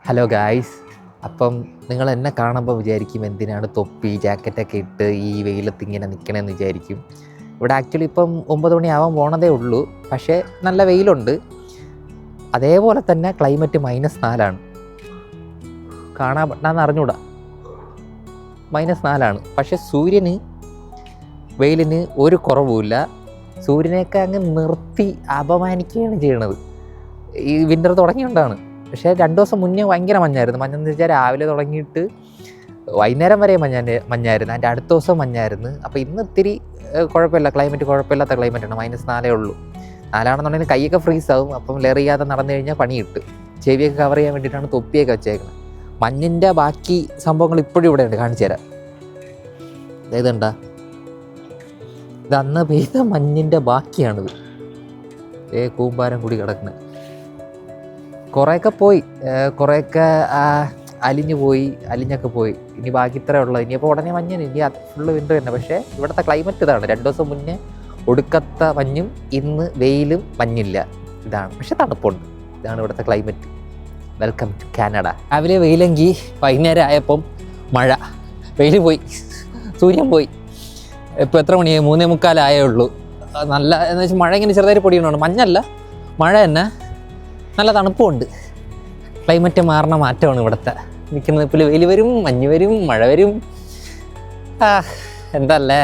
Hello guys. അപ്പം നിങ്ങൾ എന്നെ കാണുമ്പോൾ വിചാരിക്കും എന്തിനാണ് തൊപ്പി ജാക്കറ്റൊക്കെ ഇട്ട് ഈ വെയിലത്ത് ഇങ്ങനെ നിൽക്കണമെന്ന് വിചാരിക്കും. ഇവിടെ ആക്ച്വലി ഇപ്പം 9 മണിയാവാൻ പോണതേ ഉള്ളൂ. പക്ഷേ നല്ല വെയിലുണ്ട്. അതേപോലെ തന്നെ ക്ലൈമറ്റ് -4 കാണാൻ പറ്റാന്ന് അറിഞ്ഞൂടാ. -4 പക്ഷേ സൂര്യന് വെയിലിന് ഒരു കുറവുമില്ല. സൂര്യനെയൊക്കെ അങ്ങ് നിർത്തി അപമാനിക്കുകയാണ് ചെയ്യണത്. ഈ വിൻ്റർ തുടങ്ങിയോണ്ടാണ്. പക്ഷേ 2 ദിവസം മുന്നേ ഭയങ്കര മഞ്ഞായിരുന്നു. മഞ്ഞെന്ന് വെച്ചാൽ രാവിലെ തുടങ്ങിയിട്ട് വൈകുന്നേരം വരെ മഞ്ഞായിരുന്നു. അതിൻ്റെ അടുത്ത ദിവസം മഞ്ഞായിരുന്നു. അപ്പോൾ ഇന്ന് ഇത്തിരി കുഴപ്പമില്ല, ക്ലൈമറ്റ് കുഴപ്പമില്ലാത്ത ക്ലൈമറ്റാണ്. -4 ഉള്ളൂ. 4 കൈയൊക്കെ ഫ്രീസ് ആവും. അപ്പം ലെയർ ചെയ്യാതെ നടന്നു കഴിഞ്ഞാൽ പണി കിട്ടും. ചെവിയൊക്കെ കവർ ചെയ്യാൻ വേണ്ടിയിട്ടാണ് തൊപ്പിയൊക്കെ വെച്ചേക്കുന്നത്. മഞ്ഞിൻ്റെ ബാക്കി സംഭവങ്ങൾ ഇപ്പോഴും ഇവിടെ ഉണ്ട്, കാണിച്ചു തരാം. ഇതുണ്ടാ, ഇത് അന്ന് പെയ്ത മഞ്ഞിൻ്റെ ബാക്കിയാണിത്. കൂമ്പാരം കൂടി കിടക്കുന്നത്. കുറേയൊക്കെ പോയി, കുറേയൊക്കെ അലിഞ്ഞൊക്കെ പോയി. ഇനി ബാക്കി ഇത്രേ ഉള്ളത്. ഇനിയിപ്പോൾ ഉടനെ മഞ്ഞിന്, ഇനി ഫുള്ള് വിൻ്റർ തന്നെ. പക്ഷേ ഇവിടുത്തെ ക്ലൈമറ്റ് ഇതാണ്. 2 ദിവസം മുന്നേ ഒടുക്കത്ത മഞ്ഞും ഇന്ന് വെയിലും മഞ്ഞില്ല. ഇതാണ്. പക്ഷെ തണുപ്പുണ്ട്. ഇതാണ് ഇവിടുത്തെ ക്ലൈമറ്റ്. Welcome to Canada. രാവിലെ വെയിലെങ്കിൽ വൈകുന്നേരം ആയപ്പം മഴ. വെയിൽ പോയി, സൂര്യൻ പോയി. ഇപ്പോൾ എത്ര മണിയായി? 3:45 ആയേ ഉള്ളൂ. നല്ല എന്ന് വെച്ചാൽ മഴ ഇങ്ങനെ ചെറുതായിട്ട് പൊടിയുന്നുണ്ട്. മഞ്ഞല്ല, മഴ തന്നെ. നല്ല തണുപ്പുമുണ്ട്. ക്ലൈമറ്റ് മാറണ മാറ്റമാണ് ഇവിടുത്തെ. നിൽക്കുന്ന ഇപ്പോൾ വെയിൽ വരും, മഞ്ഞ് വരും, മഴ വരും. എന്തല്ലേ.